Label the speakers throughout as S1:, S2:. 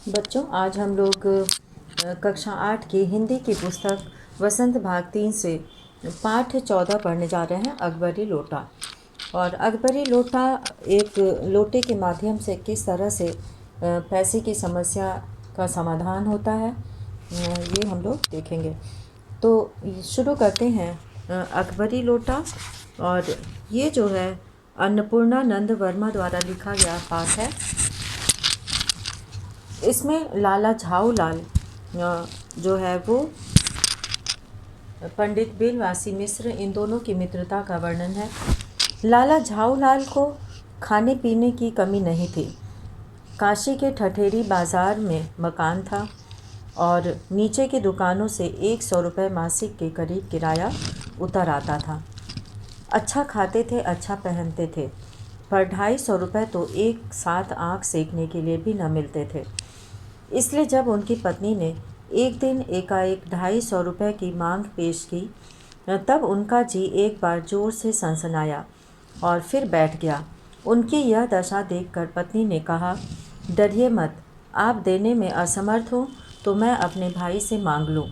S1: बच्चों, आज हम लोग कक्षा 8 की हिंदी की पुस्तक वसंत भाग 3 से पाठ 14 पढ़ने जा रहे हैं, अकबरी लोटा। और अकबरी लोटा एक लोटे के माध्यम से किस तरह से पैसे की समस्या का समाधान होता है, ये हम लोग देखेंगे। तो शुरू करते हैं। अकबरी लोटा, और ये जो है अन्नपूर्णा नंद वर्मा द्वारा लिखा गया पाठ है। इसमें लाला झाऊलाल जो है वो पंडित बिलवासी मिश्र, इन दोनों की मित्रता का वर्णन है। लाला झाऊलाल को खाने पीने की कमी नहीं थी। काशी के ठठेरी बाज़ार में मकान था और नीचे की दुकानों से 100 रुपये मासिक के करीब किराया उतर आता था। अच्छा खाते थे, अच्छा पहनते थे, पर 250 रुपये तो एक साथ आँख सेकने के लिए भी न मिलते थे। इसलिए जब उनकी पत्नी ने एक दिन एकाएक 250 रुपये की मांग पेश की, तब उनका जी एक बार जोर से सनसनाया और फिर बैठ गया। उनकी यह दशा देखकर पत्नी ने कहा, डरिए मत, आप देने में असमर्थ हो तो मैं अपने भाई से मांग लूँ।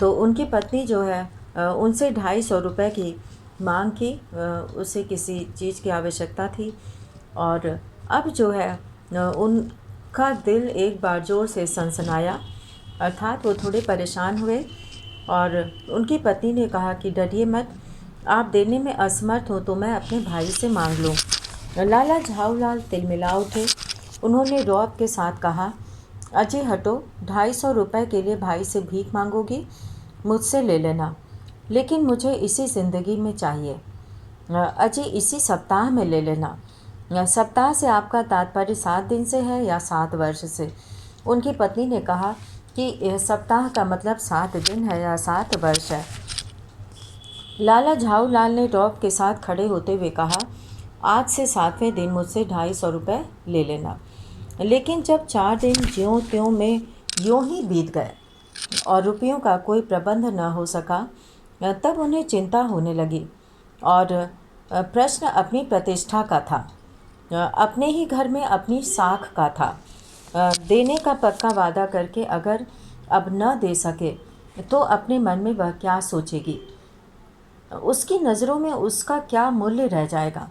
S1: तो उनकी पत्नी जो है उनसे 250 रुपये की मांग की। उसे किसी चीज़ की आवश्यकता थी और अब जो है उनका दिल एक बार जोर से सनसनाया, अर्थात वो थोड़े परेशान हुए। और उनकी पत्नी ने कहा कि डरिए मत, आप देने में असमर्थ हो तो मैं अपने भाई से मांग लूँ। लाला झाऊलाल तिलमिला उठे। उन्होंने रौब के साथ कहा, अजय हटो, 250 रुपये के लिए भाई से भीख मांगोगी? मुझसे ले लेना, लेकिन मुझे इसी ज़िंदगी में चाहिए। अजय इसी सप्ताह में ले लेना। सप्ताह से आपका तात्पर्य 7 दिन से है या 7 वर्ष से? उनकी पत्नी ने कहा कि सप्ताह का मतलब 7 दिन है या 7 वर्ष है। लाला झाऊलाल ने रौब के साथ खड़े होते हुए कहा, आज से 7वें दिन मुझसे 250 रुपये ले लेना। लेकिन जब 4 दिन ज्यों त्यों में यूं ही बीत गए और रुपयों का कोई प्रबंध न हो सका, तब उन्हें चिंता होने लगी। और प्रश्न अपनी प्रतिष्ठा का था, अपने ही घर में अपनी साख का था। देने का पक्का वादा करके अगर अब न दे सके तो अपने मन में वह क्या सोचेगी, उसकी नज़रों में उसका क्या मूल्य रह जाएगा।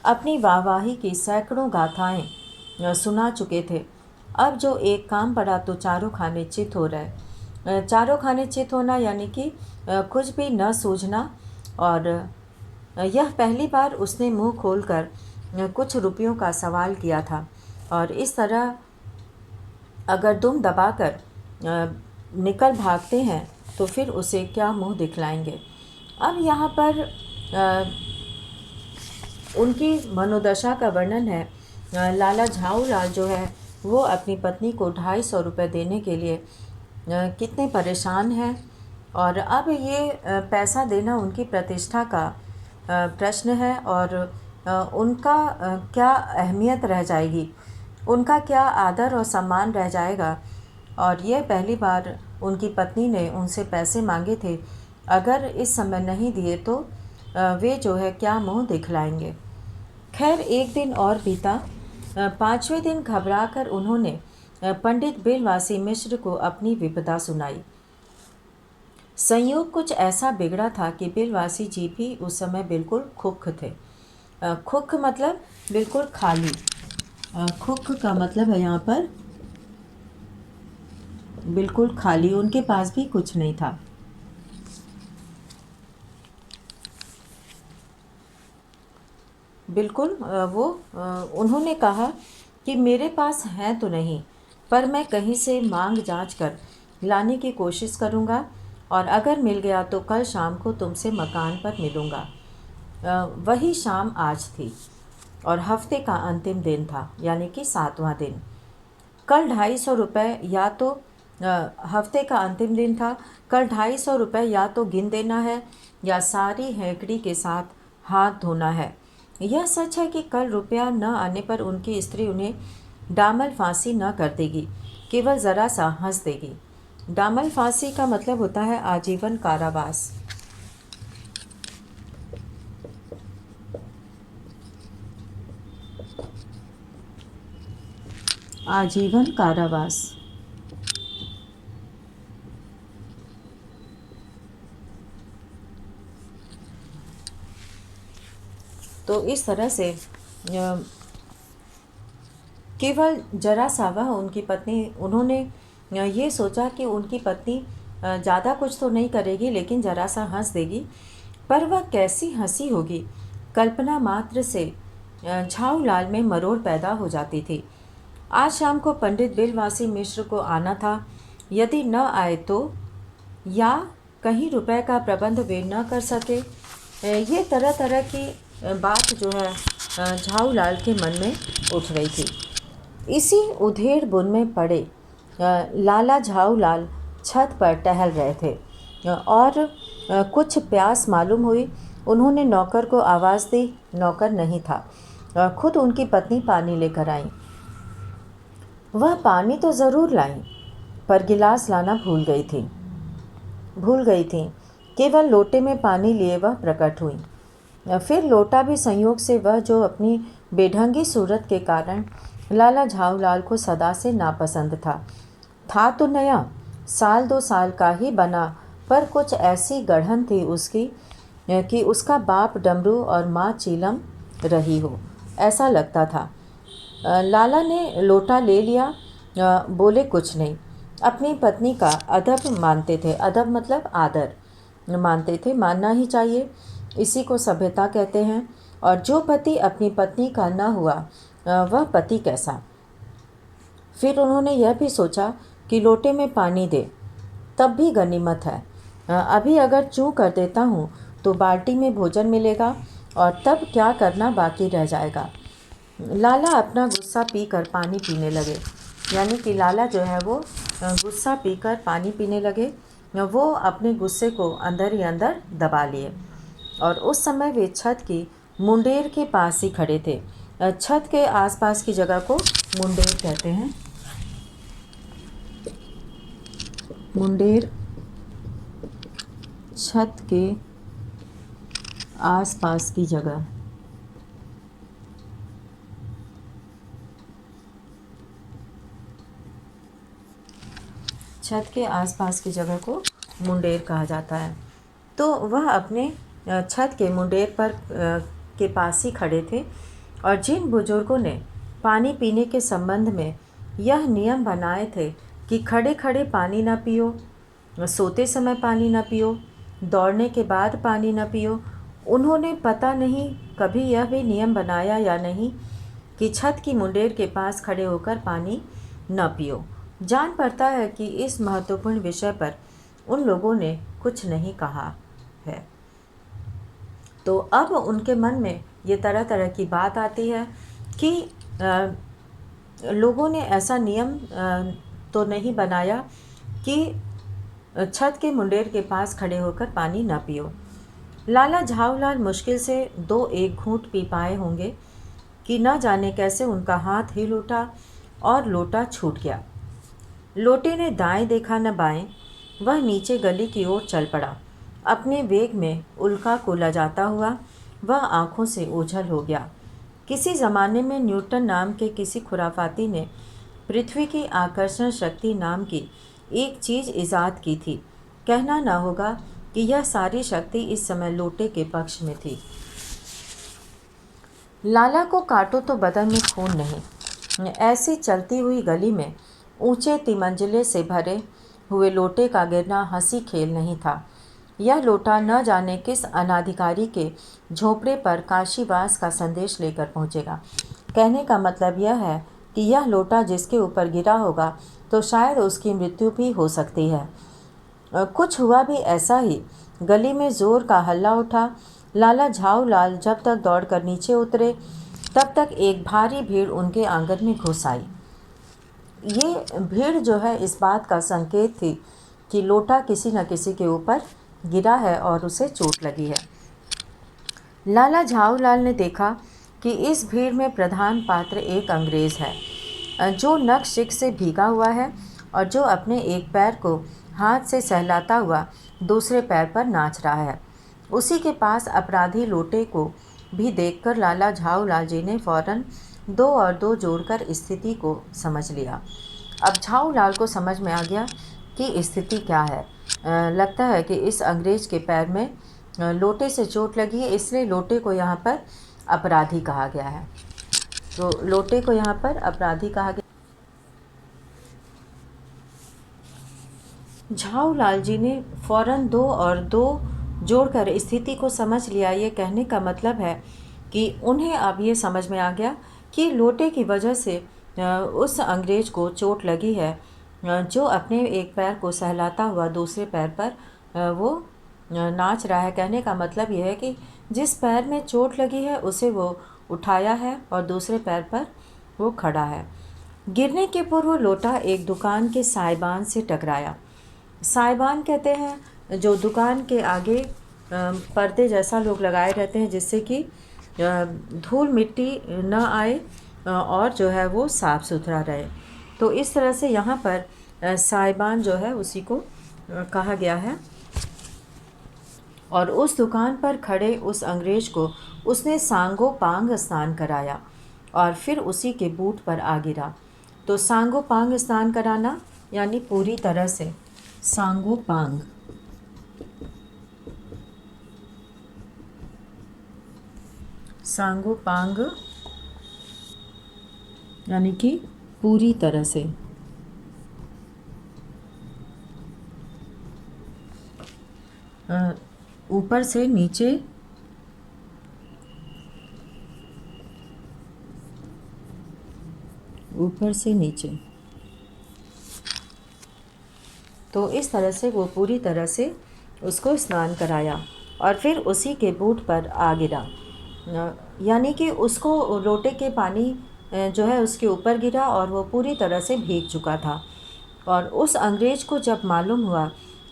S1: अपनी वाहवाही की सैकड़ों गाथाएं सुना चुके थे। अब जो एक काम पड़ा तो चारों खाने चित हो रहे। चारों खाने चित होना यानी कि कुछ भी न सूझना। और यह पहली बार उसने मुंह खोलकर कुछ रुपयों का सवाल किया था। और इस तरह अगर दुम दबाकर निकल भागते हैं तो फिर उसे क्या मुंह दिखलाएंगे। अब यहाँ पर उनकी मनोदशा का वर्णन है। लाला झाऊलाल जो है वो अपनी पत्नी को 250 रुपये देने के लिए कितने परेशान हैं। और अब ये पैसा देना उनकी प्रतिष्ठा का प्रश्न है। और उनका क्या अहमियत रह जाएगी, उनका क्या आदर और सम्मान रह जाएगा। और यह पहली बार उनकी पत्नी ने उनसे पैसे मांगे थे। अगर इस समय नहीं दिए तो वे जो है क्या मुंह दिखलाएंगे। खैर, एक दिन और बीता। 5वें दिन घबराकर उन्होंने पंडित बिलवासी मिश्र को अपनी विपदा सुनाई। संयोग कुछ ऐसा बिगड़ा था कि बिलवासी जी भी उस समय बिल्कुल खुख थे। खुख मतलब बिल्कुल खाली। खुख का मतलब है यहाँ पर बिल्कुल खाली, उनके पास भी कुछ नहीं था। बिल्कुल उन्होंने कहा कि मेरे पास है तो नहीं, पर मैं कहीं से मांग जांच कर लाने की कोशिश करूंगा, और अगर मिल गया तो कल शाम को तुमसे मकान पर मिलूंगा। वही शाम आज थी और हफ्ते का अंतिम दिन था, यानी कि 7वां दिन। कल 250 रुपये या तो हफ्ते का अंतिम दिन था। कल 250 रुपये या तो गिन देना है या सारी हेकड़ी के साथ हाथ धोना है। यह सच है कि कल रुपया न आने पर उनकी स्त्री उन्हें डामल फांसी न कर देगी, केवल ज़रा सा हंस देगी। डामल फांसी का मतलब होता है आजीवन कारावास। आजीवन कारावास। तो इस तरह से केवल जरा सा वह उनकी पत्नी, उन्होंने ये सोचा कि उनकी पत्नी ज़्यादा कुछ तो नहीं करेगी, लेकिन जरा सा हंस देगी। पर वह कैसी हंसी होगी, कल्पना मात्र से झाऊलाल में मरोड़ पैदा हो जाती थी। आज शाम को पंडित बिलवासी मिश्र को आना था। यदि न आए तो, या कहीं रुपए का प्रबंध वे न कर सके, ये तरह तरह की बात जो है झाऊलाल के मन में उठ रही थी। इसी उधेड़ बुन में पड़े लाला झाऊलाल छत पर टहल रहे थे और कुछ प्यास मालूम हुई। उन्होंने नौकर को आवाज़ दी। नौकर नहीं था, खुद उनकी पत्नी पानी लेकर आई। वह पानी तो ज़रूर लाई, पर गिलास लाना भूल गई थी। केवल लोटे में पानी लिए वह प्रकट हुई। फिर लोटा भी संयोग से वह जो अपनी बेढंगी सूरत के कारण लाला झाऊलाल को सदा से नापसंद था तो नया, 1-2 साल का ही बना, पर कुछ ऐसी गढ़न थी उसकी कि उसका बाप डमरू और माँ चीलम रही हो, ऐसा लगता था। लाला ने लोटा ले लिया, बोले कुछ नहीं। अपनी पत्नी का अदब मानते थे, अदब मतलब आदर मानते थे, मानना ही चाहिए, इसी को सभ्यता कहते हैं। और जो पति अपनी पत्नी का न हुआ, वह पति कैसा। फिर उन्होंने यह भी सोचा कि लोटे में पानी दे, तब भी गनीमत है। अभी अगर चूँ कर देता हूँ तो बाल्टी में भोजन मिलेगा, और तब क्या करना बाकी रह जाएगा। लाला अपना गुस्सा पीकर पानी पीने लगे, यानी कि लाला जो है वो गुस्सा पीकर पानी पीने लगे। वो अपने गुस्से को अंदर ही अंदर दबा लिए, और उस समय वे छत की मुंडेर के पास ही खड़े थे। छत के आसपास की जगह को मुंडेर कहते हैं। मुंडेर छत के आसपास की जगह। छत के आसपास की जगह को मुंडेर कहा जाता है। तो वह अपने छत के मुंडेर पर के पास ही खड़े थे, और जिन बुजुर्गों ने पानी पीने के संबंध में यह नियम बनाए थे कि खड़े खड़े पानी न पियो, सोते समय पानी न पियो, दौड़ने के बाद पानी न पियो, उन्होंने पता नहीं कभी यह भी नियम बनाया या नहीं कि छत की मुंडेर के पास खड़े होकर पानी न पियो। जान पड़ता है कि इस महत्वपूर्ण विषय पर उन लोगों ने कुछ नहीं कहा है। तो अब उनके मन में ये तरह तरह की बात आती है कि लोगों ने ऐसा नियम तो नहीं बनाया कि छत के मुंडेर के पास खड़े होकर पानी ना पियो। लाला झाऊलाल मुश्किल से 2-1 घूंट पी पाए होंगे कि न जाने कैसे उनका हाथ हिल उठा और लोटा छूट गया। लोटे ने दाएं देखा न बाएं, वह नीचे गली की ओर चल पड़ा। अपने वेग में उल्का को लजाता हुआ वह आंखों से ओझल हो गया। किसी ज़माने में न्यूटन नाम के किसी खुराफाती ने पृथ्वी की आकर्षण शक्ति नाम की एक चीज़ ईजाद की थी। कहना न होगा कि यह सारी शक्ति इस समय लोटे के पक्ष में थी। लाला को काटो तो बदन में खून नहीं। ऐसी चलती हुई गली में ऊंचे तिमंजिले से भरे हुए लोटे का गिरना हंसी खेल नहीं था। यह लोटा न जाने किस अनाधिकारी के झोपड़े पर काशीवास का संदेश लेकर पहुंचेगा। कहने का मतलब यह है कि यह लोटा जिसके ऊपर गिरा होगा तो शायद उसकी मृत्यु भी हो सकती है। कुछ हुआ भी ऐसा ही। गली में ज़ोर का हल्ला उठा। लाला झाऊलाल जब तक दौड़कर नीचे उतरे, तब तक एक भारी भीड़ उनके आंगन में घुस आई। ये भीड़ जो है इस बात का संकेत थी कि लोटा किसी न किसी के ऊपर गिरा है और उसे चोट लगी है। लाला झाऊलाल ने देखा कि इस भीड़ में प्रधान पात्र एक अंग्रेज़ है, जो नक शिक से भीगा हुआ है और जो अपने एक पैर को हाथ से सहलाता हुआ दूसरे पैर पर नाच रहा है। उसी के पास अपराधी लोटे को भी देखकर लाला झाऊलाल जी ने फौरन दो और दो जोड़कर स्थिति को समझ लिया। अब झाऊ लाल को समझ में आ गया कि स्थिति क्या है। लगता है कि इस अंग्रेज के पैर में लोटे से चोट लगी है, इसलिए लोटे को यहाँ पर अपराधी कहा गया है। तो लोटे को यहाँ पर अपराधी कहा गया। झाऊ लाल जी ने फौरन दो और दो जोड़कर स्थिति को समझ लिया। ये कहने का मतलब है कि उन्हें अब ये समझ में आ गया कि लोटे की वजह से उस अंग्रेज को चोट लगी है, जो अपने एक पैर को सहलाता हुआ दूसरे पैर पर वो नाच रहा है। कहने का मतलब ये है कि जिस पैर में चोट लगी है उसे वो उठाया है और दूसरे पैर पर वो खड़ा है। गिरने के पूर्व लोटा एक दुकान के साइबान से टकराया। साइबान कहते हैं जो दुकान के आगे पर्दे जैसा लोग लगाए रहते हैं, जिससे कि धूल मिट्टी न आए और जो है वो साफ़ सुथरा रहे। तो इस तरह से यहाँ पर साइबान जो है उसी को कहा गया है। और उस दुकान पर खड़े उस अंग्रेज को उसने सांगो पांग स्नान कराया और फिर उसी के बूट पर आ गिरा। तो सांगो पांग स्नान कराना यानी पूरी तरह से सांगो पांग, सांगो पांग यानी कि पूरी तरह से। ऊपर से नीचे, ऊपर से नीचे। तो इस तरह से वो पूरी तरह से उसको स्नान कराया और फिर उसी के बूट पर आ गिरा। यानी कि उसको लोटे के पानी जो है उसके ऊपर गिरा और वो पूरी तरह से भीग चुका था। और उस अंग्रेज को जब मालूम हुआ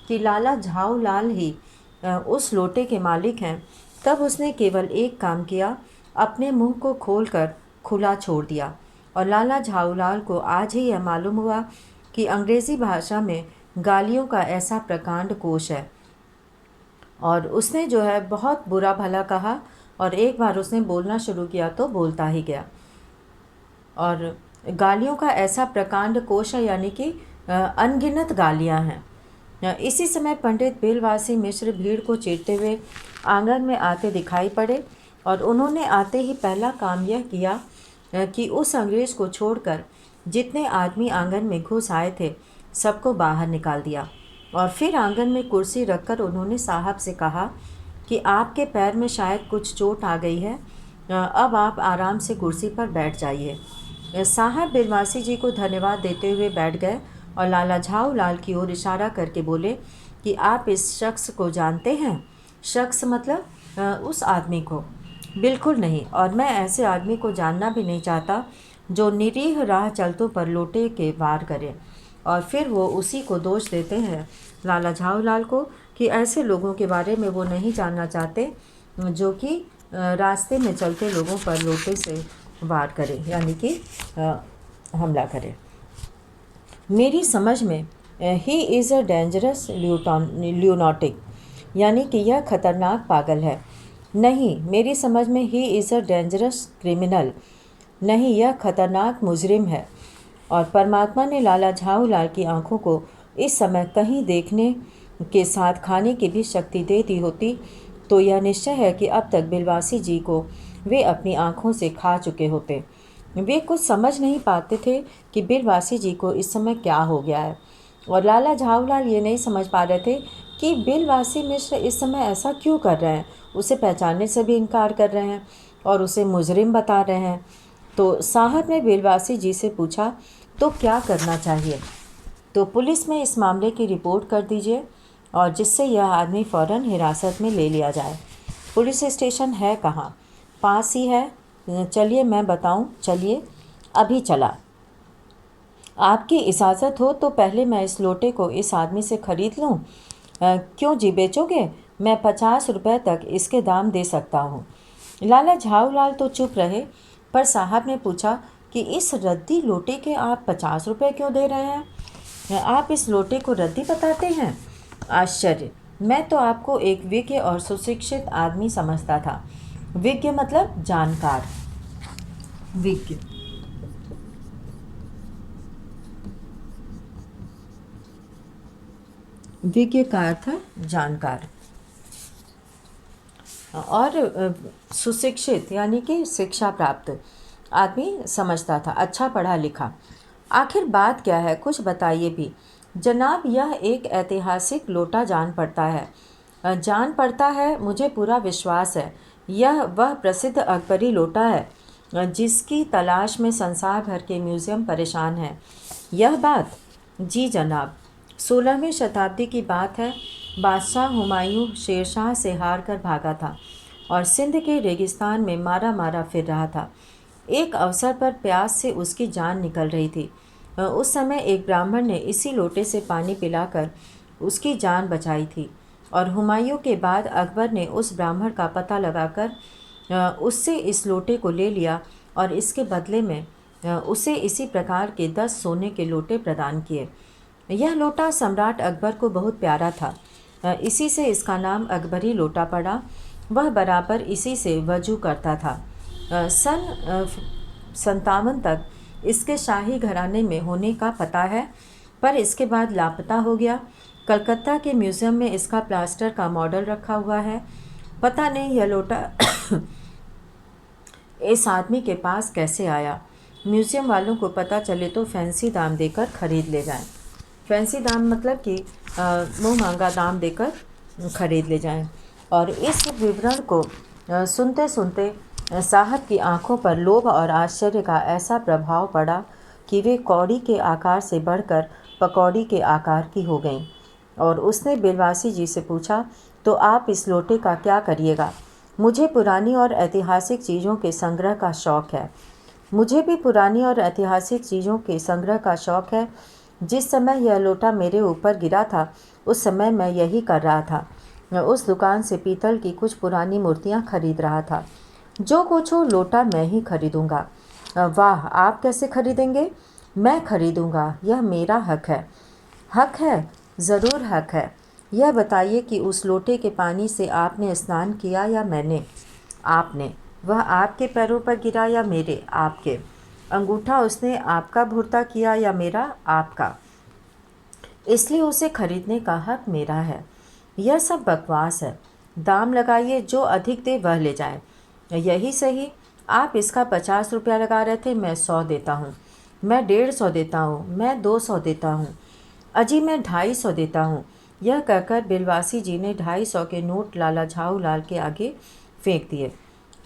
S1: कि लाला झाऊ लाल ही उस लोटे के मालिक हैं, तब उसने केवल एक काम किया, अपने मुंह को खोलकर खुला छोड़ दिया। और लाला झाऊ लाल को आज ही यह मालूम हुआ कि अंग्रेज़ी भाषा में गालियों का ऐसा प्रकांड कोश है। और उसने जो है बहुत बुरा भला कहा और एक बार उसने बोलना शुरू किया तो बोलता ही गया। और गालियों का ऐसा प्रकांड कोश है यानी कि अनगिनत गालियां हैं। इसी समय पंडित बेलवासी मिश्र भीड़ को चीरते हुए आंगन में आते दिखाई पड़े और उन्होंने आते ही पहला काम यह किया कि उस अंग्रेज़ को छोड़कर जितने आदमी आंगन में घुस आए थे सबको बाहर निकाल दिया। और फिर आंगन में कुर्सी रखकर उन्होंने साहब से कहा कि आपके पैर में शायद कुछ चोट आ गई है, अब आप आराम से कुर्सी पर बैठ जाइए। साहब बेलवासी जी को धन्यवाद देते हुए बैठ गए और लाला झाऊ लाल की ओर इशारा करके बोले कि आप इस शख्स को जानते हैं? शख्स मतलब उस आदमी को? बिल्कुल नहीं, और मैं ऐसे आदमी को जानना भी नहीं चाहता जो निरीह राह चलतों पर लोटे के वार करे। और फिर वो उसी को दोष देते हैं लाला झाऊ लाल को कि ऐसे लोगों के बारे में वो नहीं जानना चाहते जो कि रास्ते में चलते लोगों पर लोटे से वार करे, यानी कि हमला करे। मेरी समझ में ही इज़ अ डेंजरस ल्यूनाटिक, यानी कि यह खतरनाक पागल है। नहीं, मेरी समझ में he is a dangerous criminal, नहीं, यह खतरनाक मुजरिम है। और परमात्मा ने लाला झाऊ लाल की आंखों को इस समय कहीं देखने के साथ खाने की भी शक्ति दे दी होती तो यह निश्चय है कि अब तक बिलवासी जी को वे अपनी आंखों से खा चुके होते। वे कुछ समझ नहीं पाते थे कि बिलवासी जी को इस समय क्या हो गया है, और लाला झाऊ लाल ये नहीं समझ पा रहे थे कि बिलवासी मिश्र इस समय ऐसा क्यों कर रहे हैं। उसे पहचानने से भी इनकार कर रहे हैं और उसे मुजरिम बता रहे हैं। तो साहब ने बिलवासी जी से पूछा, तो क्या करना चाहिए? तो पुलिस में इस मामले की रिपोर्ट कर दीजिए और जिससे यह आदमी फ़ौरन हिरासत में ले लिया जाए। पुलिस स्टेशन है कहाँ? पास ही है। चलिए मैं बताऊँ, चलिए अभी चला। आपकी इजाज़त हो तो पहले मैं इस लोटे को इस आदमी से ख़रीद लूँ। क्यों जी, बेचोगे? मैं 50 रुपये तक इसके दाम दे सकता हूँ। लाला झाऊ लाल तो चुप रहे, पर साहब ने पूछा कि इस रद्दी लोटे के आप 50 रुपये क्यों दे रहे हैं? आप इस लोटे को रद्दी बताते हैं? आश्चर्य, मैं तो आपको एक विज्ञ और सुशिक्षित आदमी समझता था। विज्ञ मतलब जानकार, विज्ञ। विज्ञ का अर्थ है जानकार। और सुशिक्षित यानी कि शिक्षा प्राप्त आदमी समझता था, अच्छा पढ़ा लिखा। आखिर बात क्या है, कुछ बताइए भी जनाब। यह एक ऐतिहासिक लोटा जान पड़ता है। जान पड़ता है, मुझे पूरा विश्वास है। यह वह प्रसिद्ध अकबरी लोटा है जिसकी तलाश में संसार भर के म्यूज़ियम परेशान हैं। यह बात? जी जनाब। 16वीं शताब्दी की बात है। बादशाह हुमायूं शेरशाह से हार कर भागा था और सिंध के रेगिस्तान में मारा मारा फिर रहा था। एक अवसर पर प्यास से उसकी जान निकल रही थी। उस समय एक ब्राह्मण ने इसी लोटे से पानी पिलाकर उसकी जान बचाई थी और हुमायूं के बाद अकबर ने उस ब्राह्मण का पता लगाकर उससे इस लोटे को ले लिया और इसके बदले में उसे इसी प्रकार के 10 सोने के लोटे प्रदान किए। यह लोटा सम्राट अकबर को बहुत प्यारा था। इसी से इसका नाम अकबरी लोटा पड़ा। वह बराबर इसी से वजू करता था। सन 57 तक इसके शाही घराने में होने का पता है, पर इसके बाद लापता हो गया। कलकत्ता के म्यूज़ियम में इसका प्लास्टर का मॉडल रखा हुआ है। पता नहीं यह लोटा इस आदमी के पास कैसे आया। म्यूज़ियम वालों को पता चले तो फैंसी दाम देकर खरीद ले जाएं। फैंसी दाम मतलब कि मुँह मांगा दाम देकर खरीद ले जाएं। और इस विवरण को सुनते सुनते साहब की आंखों पर लोभ और आश्चर्य का ऐसा प्रभाव पड़ा कि वे कौड़ी के आकार से बढ़कर पकौड़ी के आकार की हो गईं। और उसने बिलवासी जी से पूछा, तो आप इस लोटे का क्या करिएगा? मुझे पुरानी और ऐतिहासिक चीज़ों के संग्रह का शौक़ है। मुझे भी पुरानी और ऐतिहासिक चीज़ों के संग्रह का शौक़ है। जिस समय यह लोटा मेरे ऊपर गिरा था उस समय मैं यही कर रहा था। मैं उस दुकान से पीतल की कुछ पुरानी मूर्तियाँ खरीद रहा था। जो कुछ हो लोटा मैं ही खरीदूँगा। वाह, आप कैसे खरीदेंगे? मैं खरीदूँगा, यह मेरा हक है। हक है? ज़रूर हक है। यह बताइए कि उस लोटे के पानी से आपने स्नान किया या मैंने? आपने। वह आपके पैरों पर गिरा या मेरे? आपके। अंगूठा उसने आपका भुरता किया या मेरा? आपका। इसलिए उसे खरीदने का हक मेरा है। यह सब बकवास है। दाम लगाइए, जो अधिक दे वह ले जाए। यही सही। आप इसका 50 रुपया लगा रहे थे, मैं 100 देता हूँ। मैं 150 देता हूँ। मैं 200 देता हूँ। अजी मैं 250 देता हूँ। यह कहकर बिलवासी जी ने 250 के नोट लाला झाऊ लाल के आगे फेंक दिए।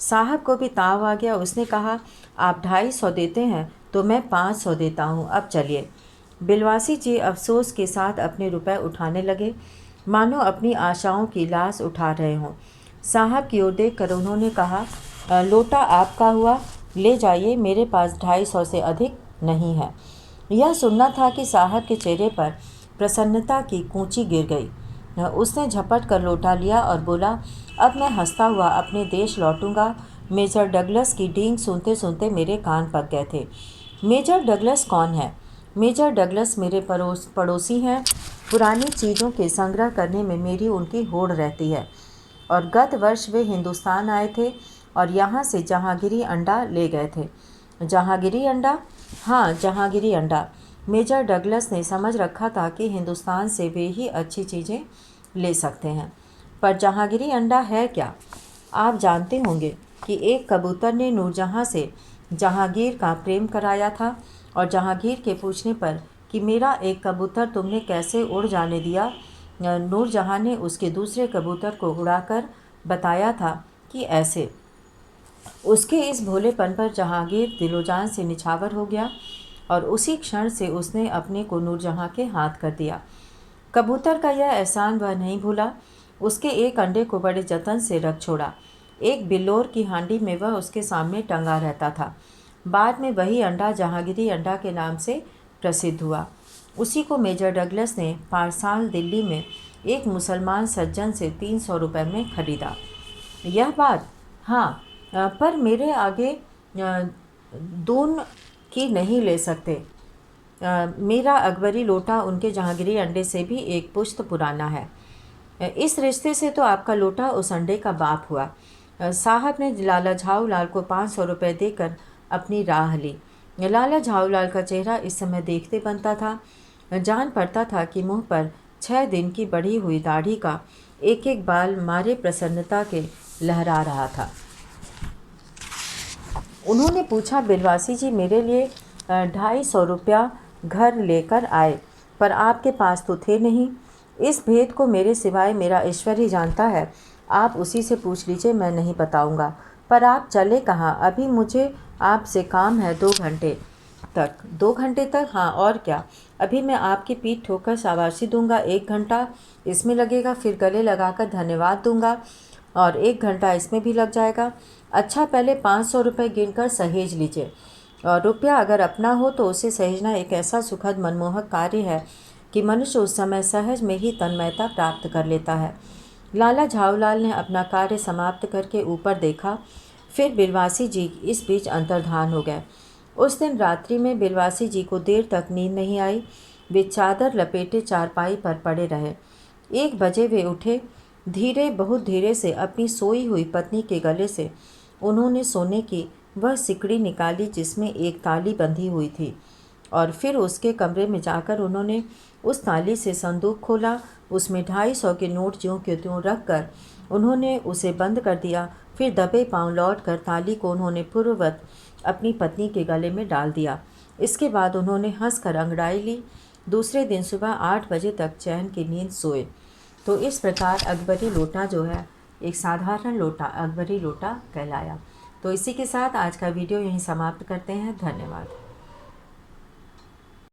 S1: साहब को भी ताव आ गया। उसने कहा, आप 250 देते हैं तो मैं 500 देता हूँ, अब चलिए। बिलवासी जी अफसोस के साथ अपने रुपए उठाने लगे, मानो अपनी आशाओं की लाश उठा रहे हों। साहब की ओर देख कर उन्होंने कहा, लोटा आपका हुआ, ले जाइए, मेरे पास 250 से अधिक नहीं है। यह सुनना था कि साहब के चेहरे पर प्रसन्नता की कूंची गिर गई। उसने झपट कर लोटा लिया और बोला, अब मैं हंसता हुआ अपने देश लौटूंगा। मेजर डगलस की डींग सुनते सुनते मेरे कान पक गए थे। मेजर डगलस कौन है? मेजर डगलस मेरे पड़ोसी हैं। पुरानी चीज़ों के संग्रह करने में मेरी उनकी होड़ रहती है और गत वर्ष वे हिंदुस्तान आए थे और यहाँ से जहांगीरी अंडा ले गए थे। जहांगीरी अंडा? हाँ, जहांगीरी अंडा। मेजर डगलस ने समझ रखा था कि हिंदुस्तान से वे ही अच्छी चीज़ें ले सकते हैं। पर जहांगीरी अंडा है क्या? आप जानते होंगे कि एक कबूतर ने नूरजहाँ से जहांगीर का प्रेम कराया था और जहांगीर के पूछने पर कि मेरा एक कबूतर तुमने कैसे उड़ जाने दिया, नूरजहाँ ने उसके दूसरे कबूतर को उड़ाकर बताया था कि ऐसे। उसके इस भोलेपन पर जहांगीर दिलोजान से निछावर हो गया और उसी क्षण से उसने अपने को नूरजहाँ के हाथ कर दिया। कबूतर का यह एहसान वह नहीं भूला। उसके एक अंडे को बड़े जतन से रख छोड़ा। एक बिल्लोर की हांडी में वह उसके सामने टंगा रहता था। बाद में वही अंडा जहांगीरी अंडा के नाम से प्रसिद्ध हुआ। उसी को मेजर डगलस ने पारसाल दिल्ली में एक मुसलमान सज्जन से 300 रुपये में खरीदा। यह बात? हाँ, पर मेरे आगे दून की नहीं ले सकते। मेरा अकबरी लोटा उनके जहांगीरी अंडे से भी एक पुश्त पुराना है। इस रिश्ते से तो आपका लोटा उस अंडे का बाप हुआ। साहब ने लाला झाऊ लाल को 500 रुपये देकर अपनी राह ली। लाला झाऊ लाल का चेहरा इस समय देखते बनता था। जान पड़ता था कि मुंह पर 6 दिन की बढ़ी हुई दाढ़ी का एक एक बाल मारे प्रसन्नता के लहरा रहा था। उन्होंने पूछा, बिलवासी जी मेरे लिए 250 रुपया घर लेकर आए, पर आपके पास तो थे नहीं। इस भेद को मेरे सिवाय मेरा ईश्वर ही जानता है। आप उसी से पूछ लीजिए, मैं नहीं बताऊंगा। पर आप चले कहाँ? अभी मुझे आपसे काम है 2 घंटे तक। 2 घंटे तक? हाँ, और क्या। अभी मैं आपकी पीठ ठोकर शाबाशी दूंगा, 1 घंटा इसमें लगेगा, फिर गले लगाकर धन्यवाद दूंगा और 1 घंटा इसमें भी लग जाएगा। अच्छा, पहले 500 रुपये गिनकर सहेज लीजिए। और रुपया अगर अपना हो तो उसे सहेजना एक ऐसा सुखद मनमोहक कार्य है कि मनुष्य उस समय सहज में ही तन्मयता प्राप्त कर लेता है। लाला झाऊलाल ने अपना कार्य समाप्त करके ऊपर देखा, फिर बिलवासी जी इस बीच अंतर्धान हो गए। उस दिन रात्रि में बिलवासी जी को देर तक नींद नहीं आई। वे चादर लपेटे चारपाई पर पड़े रहे। 1 बजे वे उठे। धीरे, बहुत धीरे से अपनी सोई हुई पत्नी के गले से उन्होंने सोने की वह सिकड़ी निकाली जिसमें एक ताली बंधी हुई थी, और फिर उसके कमरे में जाकर उन्होंने उस ताली से संदूक खोला। उसमें 250 के नोट ज्यों के त्यों रख कर उन्होंने उसे बंद कर दिया। फिर दबे पांव लौटकर ताली को उन्होंने पूर्ववत अपनी पत्नी के गले में डाल दिया। इसके बाद उन्होंने हंसकर अंगड़ाई ली। दूसरे दिन सुबह 8 बजे तक चैन की नींद सोए। तो इस प्रकार अकबरी लोटा जो है, एक साधारण लोटा अकबरी लोटा कहलाया। तो इसी के साथ आज का वीडियो यहीं समाप्त करते हैं। धन्यवाद।